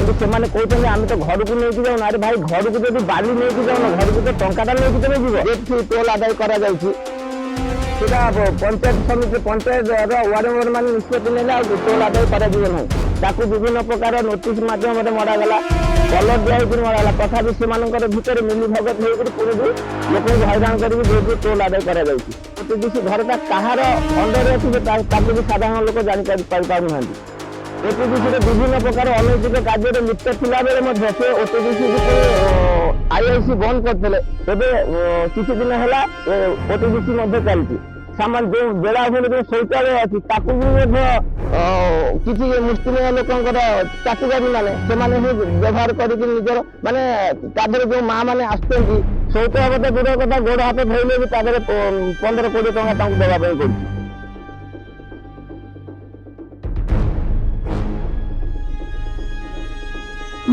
কিন্তু ସେମାନେ କହୁଛନ୍ତି ଆମେ ତ ଘରକୁ ନେଇକି ଯାଉନା। ଆରେ ଭାଇ ଘରକୁ ଯଦି ବାଲି ନେଇକି ଯାଉନ ଘରକୁ ତ ଟଙ୍କାଟା ନେଇକି ତମେ ଯିବ। ଏଠି ଟୋଲ ଆଦାୟ କରାଯାଉଛି ସେଟା ପଞ୍ଚାୟତ ସମିତି ପଞ୍ଚାୟତର ୱାର୍ଡ ମାନେ ନିଷ୍ପତ୍ତି ନେଲେ ଆଉ ଟୋଲ ଆଦାୟ କରାଯିବ ନାହିଁ। ତାକୁ ବିଭିନ୍ନ ପ୍ରକାର ନୋଟିସ ମାଧ୍ୟମରେ ମରାଗଲା, କଲର ଦିଆହେଇକି ମରାଗଲା, ତଥାପି ସେମାନଙ୍କର ଭିତରେ ମିଲି ଭଗତ ହେଇକରି ପୁଣି ବି ଲୋକଙ୍କୁ ହଇରାଣ କରିକି ଯେହେତୁ ଟୋଲ ଆଦାୟ କରାଯାଉଛି। ଓଟିଡିସି ଘରଟା କାହାର ଅଣ୍ଡରରେ ଅଛି ତାକୁ ବି ସାଧାରଣ ଲୋକ ଜାଣିପାରୁନାହାନ୍ତି। ଓଟିଡିସିରେ ବିଭିନ୍ନ ପ୍ରକାର ଅନୈତିକ କାର୍ଯ୍ୟରେ ଲିପ୍ତ ଥିଲାବେଳେ ମଧ୍ୟ ସେ ଓଟିଡିସିକୁ ଆଇଆଇସି ବନ୍ଦ କରିଥିଲେ। ଏବେ କିଛି ଦିନ ହେଲା ଓଟିଡିସି ମଧ୍ୟ ଚାଲିଛି। ସାମାନ ଯେଉଁ ବେଳାଭୂମି ଯେଉଁ ଶୌଚାଳୟ ଅଛି ତାକୁ ବି ମଧ୍ୟ କିଛି ମୁସ୍ଲିମ ଲୋକଙ୍କର ଚାକିରି ମାନେ ସେମାନେ ହିଁ ବ୍ୟବହାର କରିକି ନିଜର ମାନେ ତା ଦେହରେ ଯେଉଁ ମା ମାନେ ଆସୁଛନ୍ତି ଶୌଚ କଥା ଦୂର କଥା ଗୋଡ଼ ହାତ ଧୋଇଲେ ବି ତା ଦେହରେ 15-20 ଟଙ୍କା ତାଙ୍କୁ ଦେବା ପାଇଁ ପଡୁଛି।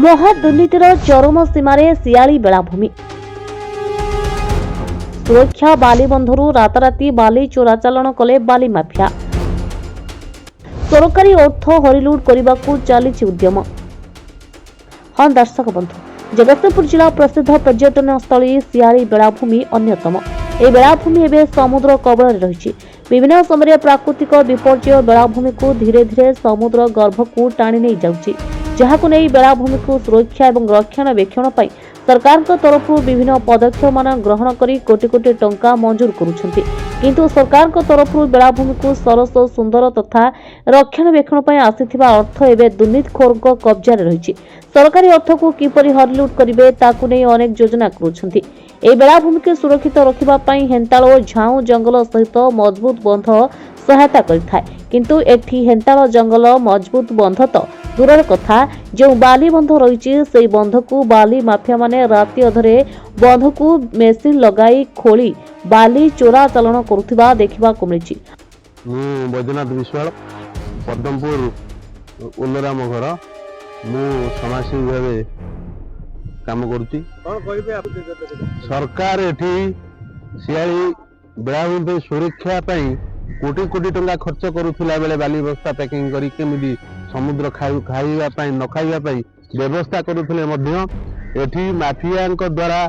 ମହାଦୁର୍ନୀତିର ଚରମ ସୀମାରେ ଶିଆଳି ବେଳାଭୂମି। ସୁରକ୍ଷା ବାଲିବନ୍ଧରୁ ରାତାରାତି ବାଲି ଚୋରାଚାଲାଣ କଲେ ବାଲି ମାଫିଆ। ସରକାରୀ ଅର୍ଥ ହରିଲୁଟ କରିବାକୁ ଚାଲିଛି ଉଦ୍ୟମ। ହଁ ଦର୍ଶକ ବନ୍ଧୁ, ଜଗତସିଂହପୁର ଜିଲ୍ଲା ପ୍ରସିଦ୍ଧ ପର୍ଯ୍ୟଟନ ସ୍ଥଳୀ ଶିଆଳି ବେଳାଭୂମି ଅନ୍ୟତମ। ଏହି ବେଳାଭୂମି ଏବେ ସମୁଦ୍ର କବଳରେ ରହିଛି। ବିଭିନ୍ନ ସମୟରେ ପ୍ରାକୃତିକ ବିପର୍ଯ୍ୟୟ ବେଳାଭୂମିକୁ ଧୀରେ ଧୀରେ ସମୁଦ୍ର ଗର୍ଭକୁ ଟାଣି ନେଇ ଯାଉଛି, ଯାହାକୁ ନେଇ ବେଳାଭୂମିକୁ ସୁରକ୍ଷା ଏବଂ ରକ୍ଷଣାବେକ୍ଷଣ ପାଇଁ ସରକାରଙ୍କ ତରଫରୁ ବିଭିନ୍ନ ପଦକ୍ଷେପମାନ ଗ୍ରହଣ କରି କୋଟି କୋଟି ଟଙ୍କା ମଞ୍ଜୁର କରୁଛନ୍ତି। କିନ୍ତୁ ସରକାରଙ୍କ ତରଫରୁ ବେଳାଭୂମିକୁ ସରସ ସୁନ୍ଦର ତଥା ରକ୍ଷଣାବେକ୍ଷଣ ପାଇଁ ଆସିଥିବା ଅର୍ଥ ଏବେ ଦୁର୍ନୀତିଖୋରଙ୍କ କବ୍ଜାରେ ରହିଛି। ସରକାରୀ ଅର୍ଥକୁ କିପରି ହରିଲୁଟ କରିବେ ତାକୁ ନେଇ ଅନେକ ଯୋଜନା କରୁଛନ୍ତି। ଏହି ବେଳାଭୂମିକୁ ସୁରକ୍ଷିତ ରଖିବା ପାଇଁ ହେନ୍ତାଳ ଓ ଝାଉଁ ଜଙ୍ଗଲ ସହିତ ମଜବୁତ ବନ୍ଧ ସହାୟତା କରିଥାଏ। କିନ୍ତୁ ଏଠି ହେନ୍ତାଳ ଜଙ୍ଗଲ ମଜବୁତ ବନ୍ଧ ତ ଦୂରର କଥା, ଯେଉଁ ବାଲି ବନ୍ଧ ରହିଛି ସେହି ବନ୍ଧକୁ ବାଲି ମାଫିଆମାନେ ରାତି ଅଧରେ ବନ୍ଧକୁ ମେସିନ ଲଗାଇ ଖୋଳି ବାଲି ଚୋରାଚାଲାଣ କରୁଥିବା ଦେଖିବାକୁ ମିଳିଛି। ମୁଁ ବୈଦ୍ୟନାଥ ବିଶ୍ୱାଳ, ପଦ୍ମପୁର ଉଲ୍ଲରା ମୋ ଘର। ମୁଁ ସମାଜସେବୀ ଭାବେ କାମ କରୁଛି। ସରକାର ଏଠି ଶିଆଳି ବେଳାଭୂମି ପାଇଁ ସୁରକ୍ଷା ପାଇଁ କୋଟି କୋଟି ଟଙ୍କା ଖର୍ଚ୍ଚ କରୁଥିଲା ବେଳେ ବାଲି ବସ୍ତା ପ୍ୟାକିଂ କରି କେମିତି ସମୁଦ୍ର ଖାଇବା ପାଇଁ ନ ଖାଇବା ପାଇଁ ବ୍ୟବସ୍ଥା କରୁଥିଲେ ମଧ୍ୟ ଏଠି ମାଫିଆଙ୍କ ଦ୍ୱାରା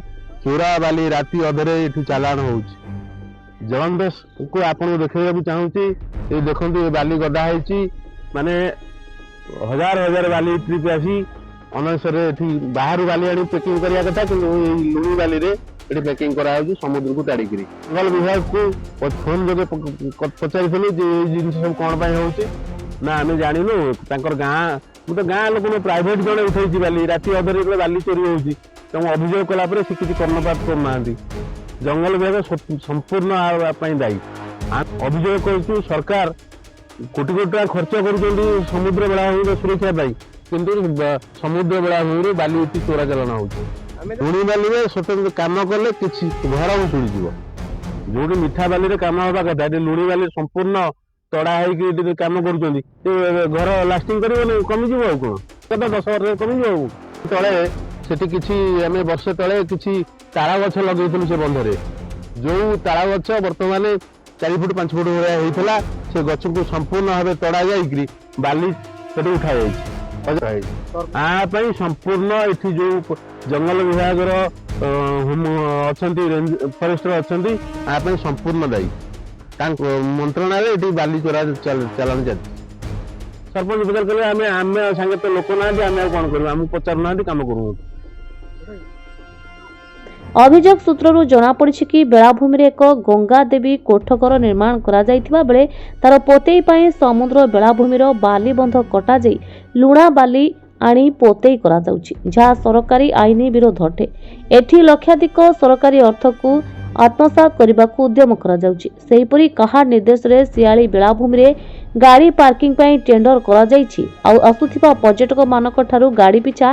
ଚୋରା ବାଲି ରାତି ଅଧରେ ଏଠି ଚାଲାଣ ହେଉଛି। ଜଳନ୍ଦେଶକୁ ଆପଣଙ୍କୁ ଦେଖେଇବାକୁ ଚାହୁଁଛି, ଏ ଦେଖନ୍ତୁ ଏ ବାଲି ଗଦା ହେଇଛି, ମାନେ ହଜାର ହଜାର ବାଲି ଟ୍ରିପ ଆସି ଅନବସରରେ ଏଠି ବାହାରୁ ବାଲି ଆଣି ପ୍ୟାକିଂ କରିବା କଥା, କିନ୍ତୁ ଏଇ ଲୁଣି ବାଲିରେ ଏଠି ପ୍ୟାକିଂ କରାହେଉଛି ସମୁଦ୍ରକୁ ତାଡ଼ିକିରି। ଜଙ୍ଗଲ ବିଭାଗକୁ ଫୋନ ଯୋଗେ ପଚାରିଥିଲି ଯେ ଏଇ ଜିନିଷ ସବୁ କ'ଣ ପାଇଁ ହେଉଛି ନା ଆମେ ଜାଣିନୁ। ତାଙ୍କର ମୁଁ ତ ଗାଁ ଲୋକ ପ୍ରାଇଭେଟ ଜଣେ ଉଠେଇଛି ବାଲି ରାତି ଅଧରେ ଯେତେବେଳେ ବାଲି ଚୋରି ହେଉଛି ତାଙ୍କୁ ଅଭିଯୋଗ କଲା ପରେ ସେ କିଛି କର୍ଣ୍ଣପାତ କରୁନାହାନ୍ତି। ଜଙ୍ଗଲ ବିଭାଗ ସମ୍ପୂର୍ଣ୍ଣ ପାଇଁ ଦାୟୀ। ଅଭିଯୋଗ କରୁଛୁ ସରକାର କୋଟି କୋଟି ଟଙ୍କା ଖର୍ଚ୍ଚ କରୁଛନ୍ତି ସମୁଦ୍ର ବେଳାଭୂମିର ସୁରକ୍ଷା ପାଇଁ, କିନ୍ତୁ ସମୁଦ୍ର ବେଳାଭୂମିରେ ବାଲି ଏଠି ଚୋରାଚାଲାଣ ହେଉଛି। ଲୁଣି ବାଲିରେ ସ୍ୱତନ୍ତ୍ର କାମ କଲେ କିଛି ଘର ଉଛୁଳିଯିବ। ଯୋଉଠି ମିଠା ବାଲିରେ କାମ ହେବା କଥା ଏଠି ଲୁଣି ବାଲି ସମ୍ପୂର୍ଣ୍ଣ ତଡ଼ା ହେଇକି ଏଠି କାମ କରୁଛନ୍ତି, ଘର ଲାଷ୍ଟିଂ କରିବନି, କମିଯିବ ଆଉ କ'ଣ? କେତେ 10 ବର୍ଷରେ କମିଯିବ ଆଉ। ତଳେ ସେଠି କିଛି ଆମେ ବର୍ଷେ ତଳେ କିଛି ତାଳ ଗଛ ଲଗେଇଥିଲୁ ସେ ବନ୍ଧରେ। ଯୋଉ ତାଳ ଗଛ ବର୍ତ୍ତମାନ 4 ଫୁଟ 5 ଫୁଟ ଭଳିଆ ହେଇଥିଲା, ସେ ଗଛକୁ ସମ୍ପୂର୍ଣ୍ଣ ଭାବେ ତଡ଼ା ଯାଇକରି ବାଲି ସେଠି ଉଠାଯାଇଛି। ଆ ପାଇଁ ସମ୍ପୂର୍ଣ୍ଣ ଏଠି ଯୋଉ ଜଙ୍ଗଲ ବିଭାଗର ଅଛନ୍ତି, ଫରେଷ୍ଟର ଅଛନ୍ତି, ଆ ପାଇଁ ସମ୍ପୂର୍ଣ୍ଣ ଦାୟୀ। ତାଙ୍କ ମନ୍ତ୍ରଣାଳୟ ଏଠି ବାଲି ଚୋରା ଚାଲାଣ ଚାଲିଛି। ସରପଞ୍ଚ ବିଚାର କଲେ ଆମେ ସାଙ୍ଗେ ତ ଲୋକ ନାହାନ୍ତି, ଆମେ ଆଉ କ'ଣ କରିବୁ? ଆମକୁ ପଚାରୁନାହାନ୍ତି, କାମ କରୁନାହାନ୍ତି। ଅଭିଯୋଗ ସୂତ୍ରରୁ ଜଣାପଡ଼ିଛି କି ବେଳାଭୂମିରେ ଏକ ଗଙ୍ଗା ଦେବୀ କୋଠଘର ନିର୍ମାଣ କରାଯାଇଥିବା ବେଳେ ତାର ପୋତେଇ ପାଇଁ ସମୁଦ୍ର ବେଳାଭୂମିର ବାଲି ବନ୍ଧ କଟାଯାଇ ଲୁଣା ବାଲି ଆଣି ପୋତେଇ କରାଯାଉଛି, ଯାହା ସରକାରୀ ଆଇନ ବିରୋଧ ଅଟେ। ଏଠି ଲକ୍ଷାଧିକ ସରକାରୀ ଅର୍ଥକୁ ଆତ୍ମସାତ କରିବାକୁ ଉଦ୍ୟମ କରାଯାଉଛି। ସେହିପରି କାହା ନିର୍ଦ୍ଦେଶରେ ଶିଆଳି ବେଳାଭୂମିରେ ଗାଡ଼ି ପାର୍କିଂ ପାଇଁ ଟେଣ୍ଡର କରାଯାଇଛି, ଆଉ ଆସୁଥିବା ପର୍ଯ୍ୟଟକମାନଙ୍କ ଠାରୁ ଗାଡ଼ି ପିଛା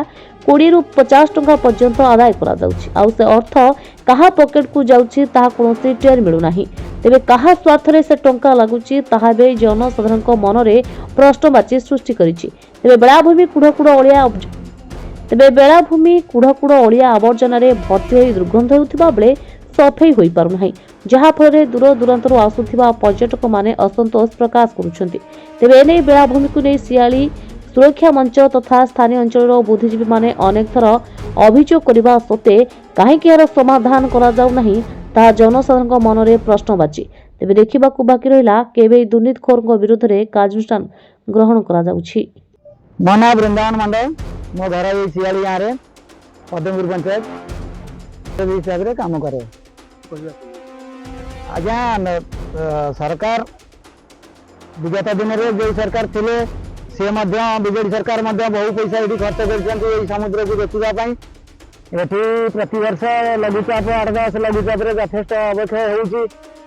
20ରୁ 50 ଟଙ୍କା ପର୍ଯ୍ୟନ୍ତ ଆଦାୟ କରାଯାଉଛି, ଆଉ ସେ ଅର୍ଥ କାହା ପକେଟକୁ ଯାଉଛି ତାହା କୌଣସି ଟେର ମିଳୁନାହିଁ। ତେବେ କାହା ସ୍ୱାର୍ଥରେ ସେ ଟଙ୍କା ଲାଗୁଛି ତାହା ଏବେ ଜନସାଧାରଣଙ୍କ ମନରେ ପ୍ରଶ୍ନବାଚୀ ସୃଷ୍ଟି କରିଛି। ତେବେ ବେଳାଭୂମି କୁଢ଼କୁଢ଼ ଅଳିଆ ଆବର୍ଜନାରେ ଭର୍ତ୍ତି ହୋଇ ଦୁର୍ଗନ୍ଧ ହେଉଥିବା ବେଳେ ସଫେଇ ହୋଇପାରୁନାହିଁ, ଯାହାଫଳରେ ଦୂର ଦୂରାନ୍ତରୁ ଆସୁଥିବା ପର୍ଯ୍ୟଟକମାନେ ଅସନ୍ତୋଷ ପ୍ରକାଶ କରୁଛନ୍ତି। ତେବେ ଏନେଇ ବେଳାଭୂମିକୁ ନେଇ ଶିଆଳି ସୁରକ୍ଷା ମଞ୍ଚ ତଥା ସ୍ଥାନୀୟ ଅଞ୍ଚଳର ବୁଦ୍ଧିଜୀବୀମାନେ ଅନେକ ଥର ଅଭିଯୋଗ କରିବା ସତ୍ତ୍ୱେ କାହିଁକି ଏହାର ସମାଧାନ କରାଯାଉ ନାହିଁ ତାହା ଜନସାଧାରଣଙ୍କ ମନରେ ପ୍ରଶ୍ନବାଚୀ। ତେବେ ଦେଖିବାକୁ ବାକି ରହିଲା କେବେ ଏହି ଦୁର୍ନୀତିଖୋରଙ୍କ ବିରୋଧରେ କାର୍ଯ୍ୟାନୁଷ୍ଠାନ ଗ୍ରହଣ କରାଯାଉଛି। ମୋ ନାଁ ବୃନ୍ଦାବନ ମଣ୍ଡଳ, ମୋ ଘର ଏଇ ଶିଆଳି ଗାଁରେ ପଦ୍ମପୁର ପଞ୍ଚାୟତ ହିସାବରେ କାମ କରେ। ଆଜ୍ଞା ସରକାର ବିଗତ ଦିନରେ ଯେଉଁ ସରକାର ଥିଲେ ସେ ମଧ୍ୟ ବିଜେଡି ସରକାର ମଧ୍ୟ ବହୁ ପଇସା ଏଠି ଖର୍ଚ୍ଚ କରିଛନ୍ତି ଏଇ ସମୁଦ୍ରକୁ ଦେଖିବା ପାଇଁ। ଏଠି ପ୍ରତିବର୍ଷ ଲଘୁଚାପ 8-10 ଲଘୁଚାପରେ ଯଥେଷ୍ଟ ଅବକ୍ଷୟ ହେଉଛି,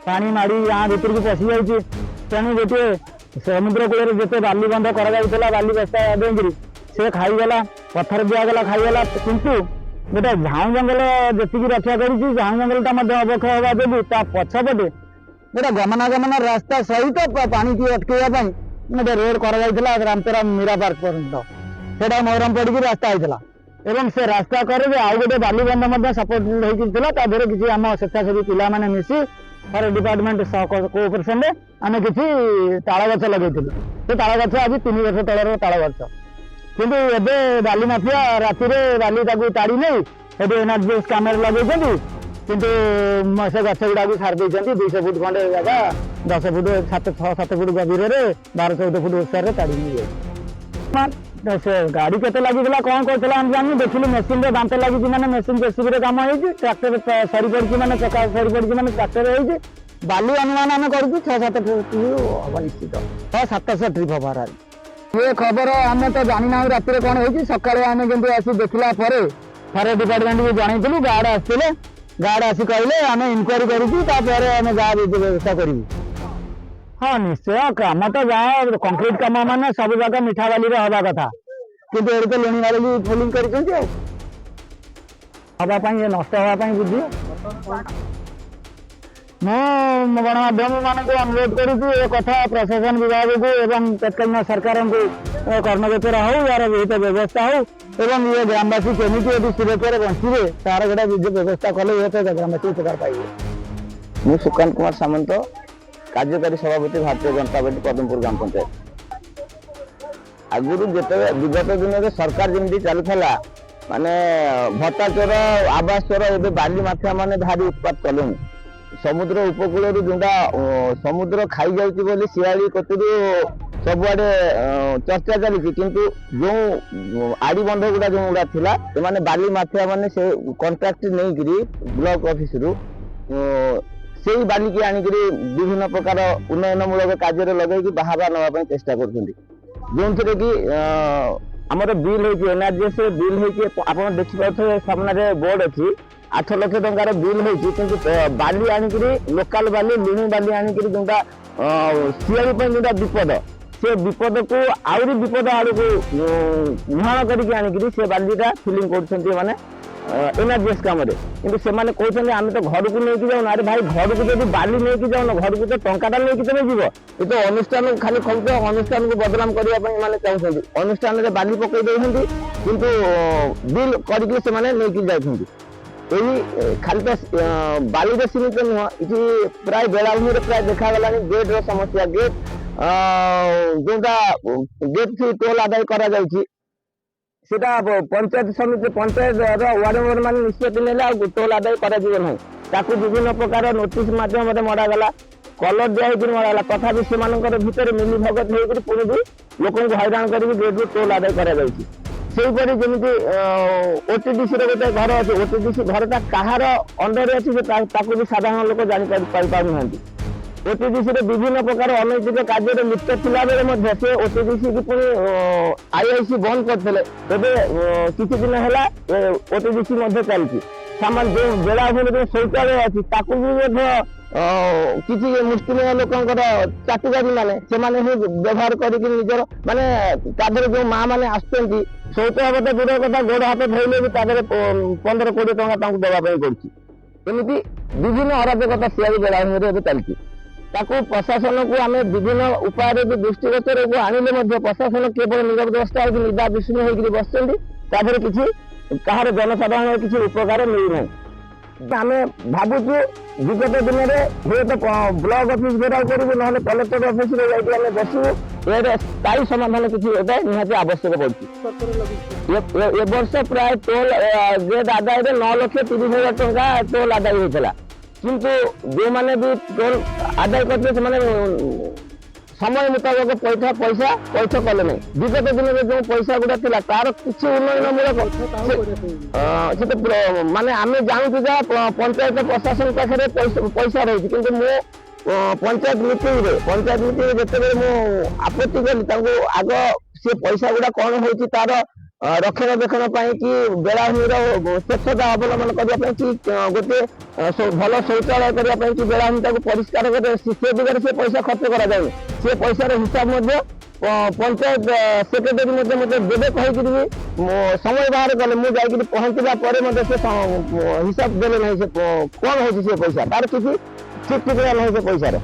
ପାଣି ମାଡ଼ି ଗାଁ ଭିତରକୁ ପଶି ଯାଉଛି। ତେଣୁ ଗୋଟିଏ ସମୁଦ୍ର କୂଳରେ ଯେତେ ବାଲି ବନ୍ଧ କରାଯାଉଥିଲା ବାଲି ବସ୍ତା ଦେଇକିରି ସେ ଖାଇଗଲା, ପଥର ଦିଆଗଲା ଖାଇଗଲା। କିନ୍ତୁ ଗୋଟେ ଝାଉଁ ଜଙ୍ଗଲ ଯେତିକି ରକ୍ଷା କରିଛି ଝାଉଁ ଜଙ୍ଗଲଟା ମଧ୍ୟ ଅବକ୍ଷୟ ହେବା ଯୋଗୁଁ ତା ପଛପଟେ ଗୋଟେ ଗମନାଗମନ ରାସ୍ତା ସହିତ ପାଣିକି ଅଟକେଇବା ପାଇଁ ଗୋଟେ ରୋଡ କରାଯାଇଥିଲା ରାମତେରା ମୀରା ପାର୍କ ପର୍ଯ୍ୟନ୍ତ। ସେଇଟା ମହରମ ପଡ଼ିକି ରାସ୍ତା ହେଇଥିଲା ଏବଂ ସେ ରାସ୍ତା କରେ ଆଉ ଗୋଟେ ବାଲି ବନ୍ଧ ମଧ୍ୟ ସପୋର୍ଟ ହେଇକି ଥିଲା। ତା ଦେହରେ କିଛି ଆମ ସ୍ୱେଚ୍ଛାସେବୀ ପିଲାମାନେ ମିଶି ଫରେଷ୍ଟ ଡିପାର୍ଟମେଣ୍ଟ କୋଅପରେସନରେ ଆମେ କିଛି ତାଳ ଗଛ ଲଗେଇଥିଲୁ। ସେ ତାଳ ଗଛ ଆଜି 3 ବର୍ଷ ତଳର ତାଳ ଗଛ। କିନ୍ତୁ ଏବେ ବାଲି ମାଫିଆ ରାତିରେ ବାଲି ତାକୁ ତାଡ଼ି ନେଇ ଏଠି ଏନର୍ଜିଏସ୍ କ୍ୟାମେରା ଲଗେଇଛନ୍ତି। କିନ୍ତୁ ସେ ଗଛ ଗୁଡ଼ାକୁ ସାରି ଦେଇଛନ୍ତି 200 ଫୁଟ ଖଣ୍ଡେ ଜାଗା 10 ଫୁଟ 6-7 ଫୁଟ ଗଭୀରରେ 12-14 ଫୁଟ ଓସାରରେ ତାଡ଼ି ନେଇଯାଇଛି। ସେ ଗାଡ଼ି କେତେ ଲାଗିଥିଲା କ'ଣ କରୁଥିଲା ଆମେ ଜାଣିନୁ। ଦେଖିଲୁ ମେସିନରେ ଦାନ୍ତ ଲାଗିଛି ମାନେ ମେସିନ ଜେସିବିରେ କାମ ହେଇଛି, ଟ୍ରାକ୍ଟର ସରି ପଡ଼ିଛି ମାନେ ଚକା ସରି ପଡ଼ିଛି ମାନେ ଟ୍ରାକ୍ଟର ହେଇଛି। ବାଲି ଅନୁମାନ ଆମେ କରୁଛୁ 6-7 ଟ୍ରିପ୍ ହବ ନିଶ୍ଚିତ, 700 ଟ୍ରିପ୍ ହବ। ଏ ଖବର ଆମେ ତ ଜାଣିନାହୁଁ ରାତିରେ କ'ଣ ହେଇଛି। ସକାଳେ ଆମେ କିନ୍ତୁ ଆସି ଦେଖିଲା ପରେ ଫରେଷ୍ଟ ଡିପାର୍ଟମେଣ୍ଟକୁ ଜଣେଇଥିଲୁ, ଗାର୍ଡ ଆସିଥିଲେ। ଗାର୍ଡ ଆସି କହିଲେ ଆମେ ଇନକ୍ୱାରି କରିଛୁ, ତାପରେ ଆମେ ଯାହା ବ୍ୟବସ୍ଥା କରିବୁ। ହଁ ନିଶ୍ଚୟ, କାମ ତ ଯାହା କଂକ୍ରିଟ କାମ ମାନେ ସବୁ ଯାକ ମିଠା ବାଲିରେ ହବା କଥା, କିନ୍ତୁ ଏଠି ତ ଲୁଣି ବାଲି ଫିଲିଂ କରିଛନ୍ତି ଆଉ ହବା ପାଇଁ ନଷ୍ଟ ହବା ପାଇଁ ବୁଝିବ। ମୁଁ ଗଣମାଧ୍ୟମ ମାନଙ୍କୁ ଅନୁରୋଧ କରୁଛି ଏ କଥା ପ୍ରଶାସନ ବିଭାଗକୁ ଏବଂ ତତ୍କାଳୀନ ସରକାରଙ୍କୁ କର୍ମକ୍ଷେତ୍ର ହଉ ଏହାର ବିହିତ ବ୍ୟବସ୍ଥା ହଉ ଏବଂ ଇଏ ଗ୍ରାମବାସୀ କେମିତି ଏଠି ସୁରକ୍ଷାରେ ବଞ୍ଚିବେ ତାର ଗୋଟେ ବ୍ୟବସ୍ଥା କଲେ ହୁଏତ ଗ୍ରାମବାସୀ ଉପକାର ପାଇବେ। ମୁଁ ସୁକାନ୍ତ କୁମାର ସାମନ୍ତ, କାର୍ଯ୍ୟକାରୀ ସଭାପତି ଭାରତୀୟ ଜନତା ପାର୍ଟି ପଦ୍ମପୁର ଗ୍ରାମ ପଞ୍ଚାୟତ। ଆଗରୁ ଯେତେବେଳେ ବିଗତ ଦିନରେ ସରକାର ଯେମିତି ଚାଲୁଥିଲା ମାନେ ଭତ୍ତା ଚୋର ଆବାସ ଚୋର, ଏବେ ବାଲି ମାଫିଆ ମାନେ ଭାରି ଉତ୍ପାତ କଲେଣି। ସମୁଦ୍ର ଉପକୂଳରୁ ଯୋଉଟା ସମୁଦ୍ର ଖାଇଯାଉଛି ବୋଲି ଶିଆଳି କତିରୁ ସବୁଆଡେ ଚର୍ଚ୍ଚା ଚାଲିଛି। କିନ୍ତୁ ଯୋଉ ଆଡି ବନ୍ଧ ଗୁଡା ଯୋଉଗୁଡା ଥିଲା ସେମାନେ ବାଲି ମାଫିଆ ମାନେ ସେ କଣ୍ଟ୍ରାକ୍ଟ ନେଇକିରି ବ୍ଲକ ଅଫିସରୁ ସେଇ ବାଲିକି ଆଣିକିରି ବିଭିନ୍ନ ପ୍ରକାର ଉନ୍ନୟନମୂଳକ କାର୍ଯ୍ୟରେ ଲଗେଇକି ବାହାବା ନେବା ପାଇଁ ଚେଷ୍ଟା କରୁଛନ୍ତି। ଯେଉଁଥିରେ କି ଆମର ବିଲ୍ ହେଇଛି ଏନଆରଜିଏସ୍ ବିଲ୍ ହେଇଛି, ଆପଣ ଦେଖିପାରୁଥିବେ ସାମ୍ନାରେ ବୋର୍ଡ ଅଛି 8 ଲକ୍ଷ ଟଙ୍କାର ବିଲ୍ ହେଇଛି। କିନ୍ତୁ ବାଲି ଆଣିକିରି ଲୋକାଲ ବାଲି ଲୁଣି ବାଲି ଆଣିକିରି ଯୋଉଟା ଶିଆଳି ପାଇଁ ଯୋଉଟା ବିପଦ, ସେ ବିପଦକୁ ଆହୁରି ବିପଦ ଆଡ଼କୁ ମୁହାଣ କରିକି ଆଣିକିରି ସେ ବାଲିଟା ଫିଲିଂ କରୁଛନ୍ତି ମାନେ ଏନଆରଜିଏସ୍ କାମରେ। କିନ୍ତୁ ସେମାନେ କହୁଛନ୍ତି ଆମେ ତ ଘରକୁ ନେଇକି ଯାଉନ। ଆରେ ଭାଇ ଘରକୁ ଯଦି ବାଲି ନେଇକି ଯାଉନ, ଘରକୁ ତ ଟଙ୍କାଟା ନେଇକି ତମେ ଯିବ। ଏ ତ ଅନୁଷ୍ଠାନକୁ ଖାଲି ଖର୍ଚ୍ଚ, ଅନୁଷ୍ଠାନକୁ ବଦନାମ କରିବା ପାଇଁ ମାନେ ଚାହୁଁଛନ୍ତି। ଅନୁଷ୍ଠାନରେ ବାଲି ପକେଇ ଦେଉଛନ୍ତି କିନ୍ତୁ ବିଲ୍ କରିକି ସେମାନେ ନେଇକି ଯାଉଛନ୍ତି। ଏହି ଖାଲି ତ ବାଲିରେ ସୀମିତ ନୁହଁ, ଏଠି ପ୍ରାୟ ବେଳାଭୂମିରେ ପ୍ରାୟ ଦେଖାଗଲାଣି ଗେଟ୍ର ସମସ୍ୟା। ଗେଟ୍ ଯୋଉଟା ଗେଟ୍ ଫି ଟୋଲ୍ ଆଦାୟ କରାଯାଉଛି সেটা পঞ্চায়েত সমিতি পঞ্চায়েতর ওয়ার্ড মেম্বর মানে নিষ্পত্তি নেলে আর টোল আদায় କରାଯିବ ନାହିଁ। ତାକୁ ବିଭିନ୍ନ ପ୍ରକାର ନୋଟିସ୍ ମାଧ୍ୟମରେ ମରାଗଲା, କଲର ଦିଆ ହେଇକି ମରାଗଲା। ତଥାପି ସେମାନଙ୍କର ଭିତରେ ମିଲିଭଗତ ହେଇକରି ପୁଣି ବି ଲୋକଙ୍କୁ ହଇରାଣ କରିକି ଗେଟ୍ରୁ ଟୋଲ୍ ଆଦାୟ କରାଯାଉଛି। ସେହିପରି ଯେମିତି ଓଟିଡିସିର ଗୋଟେ ଘର ଅଛି, ଓଟିଡିସି ଘରଟା କାହାର ଅଣ୍ଡରରେ ଅଛି ତାକୁ ବି ସାଧାରଣ ଲୋକ ଜାଣିପାରୁନାହାନ୍ତି। ଓଟିଡିସିରେ ବିଭିନ୍ନ ପ୍ରକାର ଅନୈତିକ କାର୍ଯ୍ୟରେ ଲିପ୍ତ ଥିଲାବେଳେ ମଧ୍ୟ ସେ ଓଟିଡିସିକି ପୁଣି ଆଇଆଇସି ବନ୍ଦ କରିଥିଲେ। ଏବେ କିଛି ଦିନ ହେଲା ଓଟିଡିସି ମଧ୍ୟ ଚାଲିଛି। ସାମାନ ଯେଉଁ ବେଳାଭୂମିରେ ଯେଉଁ ଶୌଚାଳୟ ଅଛି ତାକୁ ବି ମଧ୍ୟ କିଛି ମୁଷ୍ଟିମେୟ ଲୋକଙ୍କର ଚାଟିବାଜି ମାନେ ସେମାନେ ହିଁ ବ୍ୟବହାର କରିକି ନିଜର ମାନେ ତା ଦେହରେ ଯେଉଁ ମା ମାନେ ଆସୁଛନ୍ତି ଶୌଚ ହବ ତ ଦୂର କଥା, ଗୋଡ଼ ହାତ ଧୋଇଲେ ବି ତା ଦେହରେ 15-20 ଟଙ୍କା ତାଙ୍କୁ ଦେବା ପାଇଁ ପଡୁଛି। ଏମିତି ବିଭିନ୍ନ ଅରାଜକତା ଶିଆଳି ବେଳାଭୂମିରେ ଏବେ ଚାଲିଛି। ତାକୁ ପ୍ରଶାସନକୁ ଆମେ ବିଭିନ୍ନ ଉପାୟରେ ବି ଦୃଷ୍ଟିଗୋଚରକୁ ଆଣିଲେ ମଧ୍ୟ ପ୍ରଶାସନ କେବଳ ନିରବଦ୍ରଷ୍ଟା ହେଇକି ନିଦା ବିଷ୍ଣୁ ହେଇକି ବସିଛନ୍ତି। ତା ଦେହରେ କିଛି କାହାର ଜନସାଧାରଣର କିଛି ଉପକାର ମିଳୁନାହିଁ। ଆମେ ଭାବୁଛୁ ବିଗତ ଦିନରେ ହୁଏତ ବ୍ଲକ ଅଫିସ ଘେରାଉ କରିବୁ, ନହେଲେ କଲେକ୍ଟର ଅଫିସରେ ଯାଇକି ଆମେ ବସିବୁ। এর স্থায়ী সমাধান কিছু এটা নিহাতি আবশ্যক পড়ছে। এ বর্ষ প্রায় টোল গেট আদাୟରେ 9,30,000 ଟଙ୍କା টোল আদায় হয়েছিল, কিন্তু ଯେଉଁମାନେ ବି টোল ଆଦାୟ କରିଥିଲେ ସେମାନେ ସମୟ ମୁତାବକ ପଇସା ପଇଠ କଲେ ନାହିଁ। ବିଗତ ଦିନରେ ଯେଉଁ ପଇସା ଗୁଡା ଥିଲା ତାର କିଛି ଉନ୍ନୟନମୂଳକ ସେଟା ମାନେ ଆମେ ଜାଣୁଛୁ ଯାହା ପଞ୍ଚାୟତ ପ୍ରଶାସନ ପାଖରେ ପଇସା ରହିଛି, କିନ୍ତୁ ମୁଁ ପଞ୍ଚାୟତ ମିଟିଂରେ ଯେତେବେଳେ ମୁଁ ଆପତ୍ତି କଲି ତାଙ୍କୁ ଆଗ ସେ ପଇସା ଗୁଡା କଣ ହଉଛି ତାର ରକ୍ଷଣାବେକ୍ଷଣ ପାଇଁ କି ବେଳାଭୂମିର ସ୍ୱଚ୍ଛତା ଅବଲମ୍ବନ କରିବା ପାଇଁ କି ଗୋଟେ ଭଲ ଶୌଚାଳୟ କରିବା ପାଇଁ କି ବେଳାଭୂମିଟାକୁ ପରିଷ୍କାର କରିବା ସେ ଦିଗରେ ସେ ପଇସା ଖର୍ଚ୍ଚ କରାଯାଉନି। ସେ ପଇସାର ହିସାବ ମଧ୍ୟ ପଞ୍ଚାୟତ ସେକ୍ରେଟାରୀ ମଧ୍ୟ ମୋତେ ଦେବେ କହିକିରି ବି ସମୟ ବାହାର କଲେ, ମୁଁ ଯାଇକିରି ପହଞ୍ଚିଲା ପରେ ମଧ୍ୟ ସେ ହିସାବ ଦେଲେ ନାହିଁ। ସେ କଣ ହଉଛି ସେ ପଇସା ତାର କିଛି ଠିକ ଠିକଣା ନାହିଁ ସେ ପଇସାର।